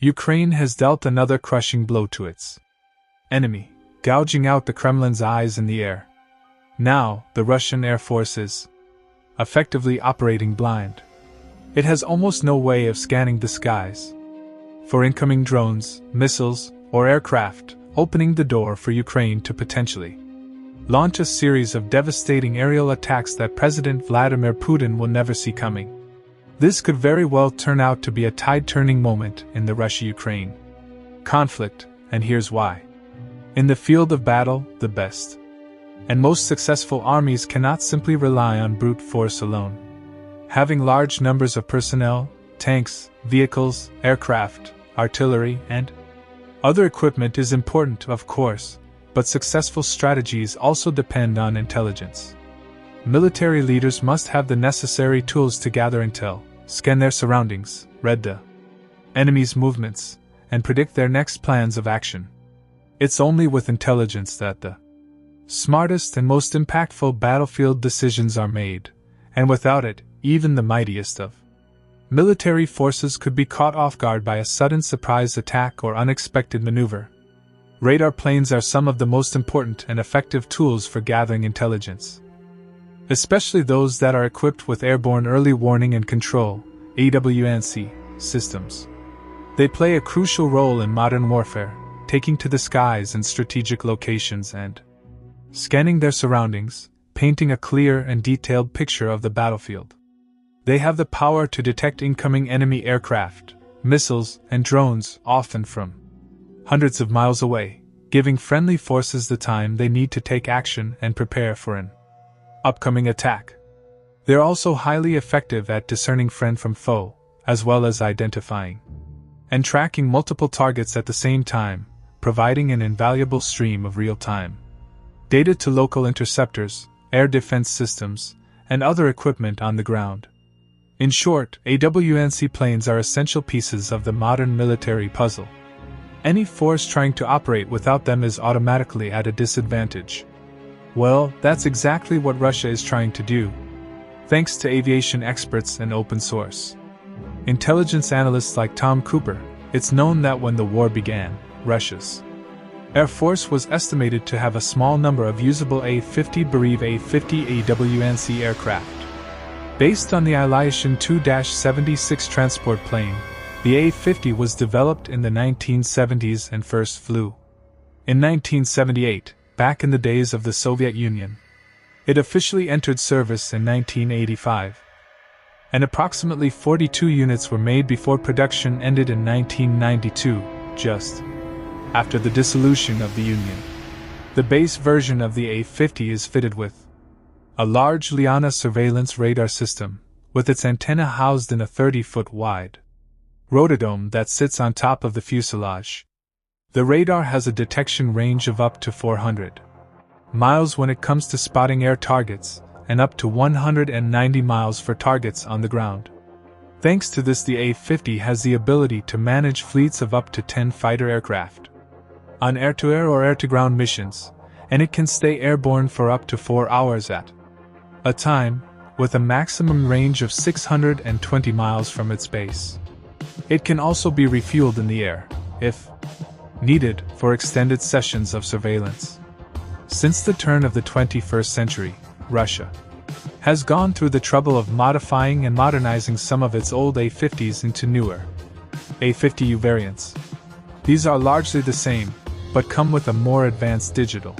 Ukraine has dealt another crushing blow to its enemy, gouging out the Kremlin's eyes in the air. Now, the Russian Air Force is effectively operating blind. It has almost no way of scanning the skies for incoming drones, missiles, or aircraft, opening the door for Ukraine to potentially launch a series of devastating aerial attacks that President Vladimir Putin will never see coming. This could very well turn out to be a tide-turning moment in the Russia-Ukraine conflict, and here's why. In the field of battle, the best and most successful armies cannot simply rely on brute force alone. Having large numbers of personnel, tanks, vehicles, aircraft, artillery, and other equipment is important, of course, but successful strategies also depend on intelligence. Military leaders must have the necessary tools to gather intel, scan their surroundings, read the enemy's movements, and predict their next plans of action. It's only with intelligence that the smartest and most impactful battlefield decisions are made, and without it, even the mightiest of military forces could be caught off guard by a sudden surprise attack or unexpected maneuver. Radar planes are some of the most important and effective tools for gathering intelligence, especially those that are equipped with airborne early warning and control (AWNC) systems. They play a crucial role in modern warfare, taking to the skies in strategic locations and scanning their surroundings, painting a clear and detailed picture of the battlefield. They have the power to detect incoming enemy aircraft, missiles, and drones, often from hundreds of miles away, giving friendly forces the time they need to take action and prepare for an upcoming attack. They're also highly effective at discerning friend from foe, as well as identifying and tracking multiple targets at the same time, providing an invaluable stream of real-time data to local interceptors, air defense systems, and other equipment on the ground. In short, AWNC planes are essential pieces of the modern military puzzle. Any force trying to operate without them is automatically at a disadvantage. Well, that's exactly what Russia is trying to do, thanks to aviation experts and open source intelligence analysts like Tom Cooper. It's known that when the war began, Russia's Air Force was estimated to have a small number of usable A-50 Bereev A-50 AWNC aircraft. Based on the Ilyushin Tu-76 transport plane, the A-50 was developed in the 1970s and first flew in 1978, back in the days of the Soviet Union. It officially entered service in 1985, and approximately 42 units were made before production ended in 1992, just after the dissolution of the Union. The base version of the A-50 is fitted with a large Liana surveillance radar system, with its antenna housed in a 30-foot wide rotodome that sits on top of the fuselage. The radar has a detection range of up to 400 miles when it comes to spotting air targets, and up to 190 miles for targets on the ground. Thanks to this, the A-50 has the ability to manage fleets of up to 10 fighter aircraft on air-to-air or air-to-ground missions, and it can stay airborne for up to 4 hours at a time, with a maximum range of 620 miles from its base. It can also be refueled in the air, if needed, for extended sessions of surveillance. Since the turn of the 21st century, Russia has gone through the trouble of modifying and modernizing some of its old A-50s into newer A-50U variants. These are largely the same, but come with a more advanced digital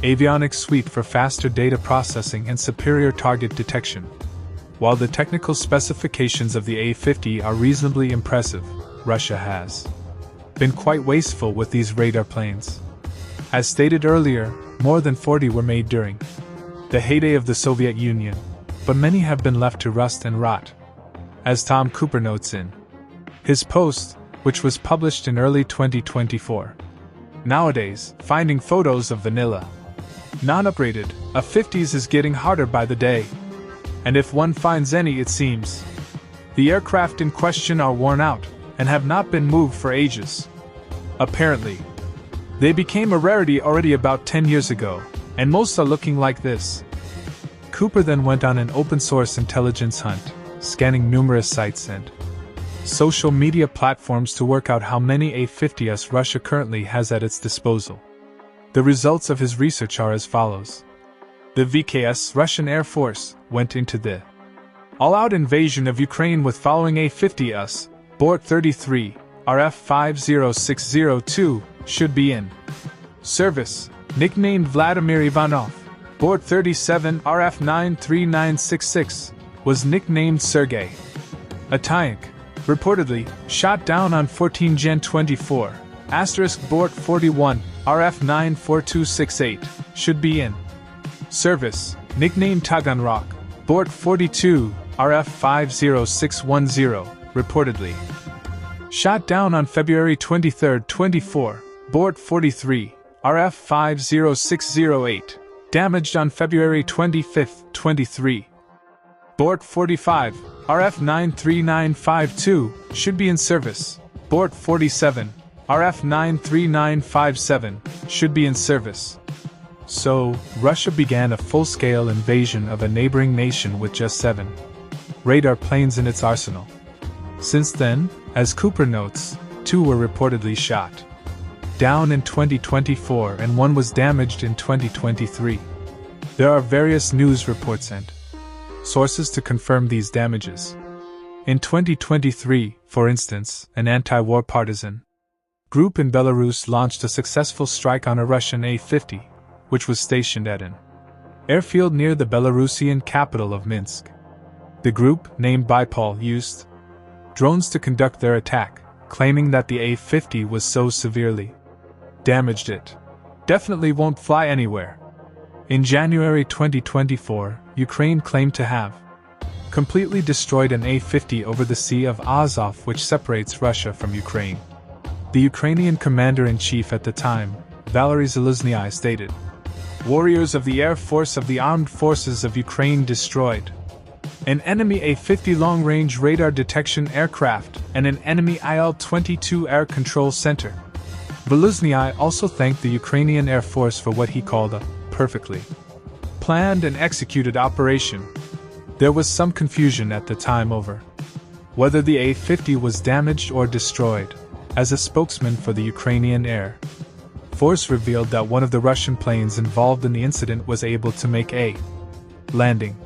avionics suite for faster data processing and superior target detection. While the technical specifications of the A-50 are reasonably impressive, Russia has been quite wasteful with these radar planes. As stated earlier, more than 40 were made during the heyday of the Soviet Union, but many have been left to rust and rot, as Tom Cooper notes in his post, which was published in early 2024. Nowadays, finding photos of vanilla, non-upgraded A-50s is getting harder by the day. And if one finds any, it seems the aircraft in question are worn out and have not been moved for ages. Apparently, they became a rarity already about 10 years ago, and most are looking like this. Cooper then went on an open-source intelligence hunt, scanning numerous sites and social media platforms to work out how many A-50s Russia currently has at its disposal. The results of his research are as follows. The VKS Russian Air Force went into the all-out invasion of Ukraine with following A-50s, Bort 33, RF-50602, should be in service. Nicknamed Vladimir Ivanov, Bort 37, RF-93966, was nicknamed Sergei. A tank, reportedly, shot down on 14 Jan 24, Bort 41, RF-94268, should be in service. Nicknamed Taganrog, Bort 42, RF-50610, reportedly shot down on February 23, 24, Bort 43, RF-50608, damaged on February 25, 23. Bort 45, RF-93952, should be in service. Bort 47, RF-93957, should be in service. So, Russia began a full-scale invasion of a neighboring nation with just 7 radar planes in its arsenal. Since then, as Cooper notes, 2 were reportedly shot down in 2024 and 1 was damaged in 2023. There are various news reports and sources to confirm these damages. In 2023, for instance, an anti-war partisan group in Belarus launched a successful strike on a Russian A-50, which was stationed at an airfield near the Belarusian capital of Minsk. The group, named Bipol, used drones to conduct their attack, claiming that the A-50 was so severely damaged it definitely won't fly anywhere. In January 2024, Ukraine claimed to have completely destroyed an A-50 over the Sea of Azov, which separates Russia from Ukraine. The Ukrainian commander-in-chief at the time, Valery Zaluzhnyi, stated, "Warriors of the Air Force of the Armed Forces of Ukraine destroyed an enemy A-50 long-range radar detection aircraft and an enemy IL-22 air control center." Zaluzhnyi also thanked the Ukrainian Air Force for what he called a perfectly planned and executed operation. There was some confusion at the time over whether the A-50 was damaged or destroyed, as a spokesman for the Ukrainian Air Force revealed that one of the Russian planes involved in the incident was able to make a landing.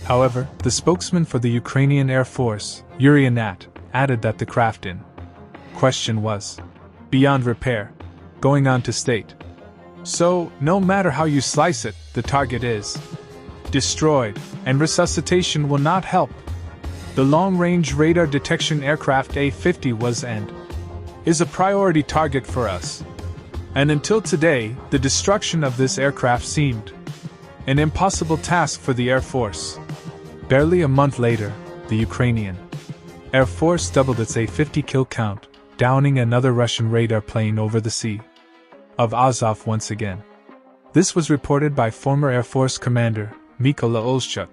However, the spokesman for the Ukrainian Air Force, Yuri Anat, added that the craft in question was beyond repair, going on to state, "So, no matter how you slice it, the target is destroyed, and resuscitation will not help. The long-range radar detection aircraft A-50 was and is a priority target for us. And until today, the destruction of this aircraft seemed an impossible task for the Air Force." Barely a month later, the Ukrainian Air Force doubled its A-50 kill count, downing another Russian radar plane over the Sea of Azov once again. This was reported by former Air Force Commander Mykola Olszczuk,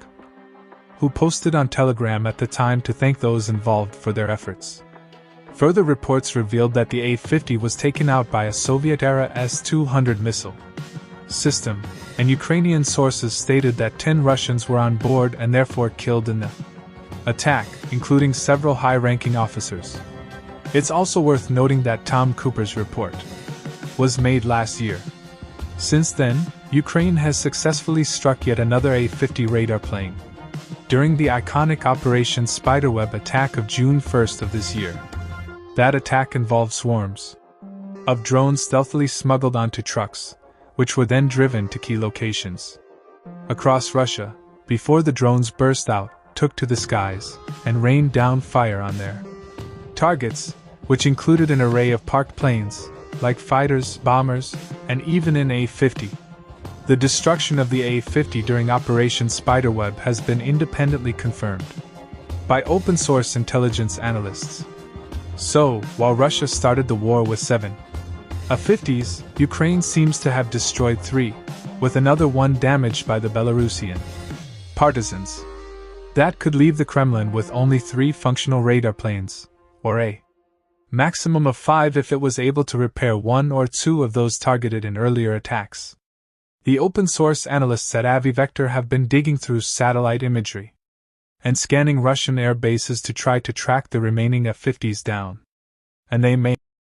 who posted on Telegram at the time to thank those involved for their efforts. Further reports revealed that the A-50 was taken out by a Soviet-era S-200 missile system, and Ukrainian sources stated that 10 Russians were on board and therefore killed in the attack, including several high-ranking officers. It's also worth noting that Tom Cooper's report was made last year. Since then, Ukraine has successfully struck yet another A-50 radar plane during the iconic Operation Spiderweb attack of June 1st of this year. That attack involved swarms of drones stealthily smuggled onto trucks, which were then driven to key locations across Russia, before the drones burst out, took to the skies, and rained down fire on their targets, which included an array of parked planes, like fighters, bombers, and even an A-50. The destruction of the A-50 during Operation Spiderweb has been independently confirmed by open-source intelligence analysts. So, while Russia started the war with 7 A-50s, Ukraine seems to have destroyed 3, with another one damaged by the Belarusian partisans. That could leave the Kremlin with only 3 functional radar planes, or a maximum of 5 if it was able to repair 1 or 2 of those targeted in earlier attacks. The open-source analysts at Avivector have been digging through satellite imagery and scanning Russian air bases to try to track the remaining F-50s down. And they may.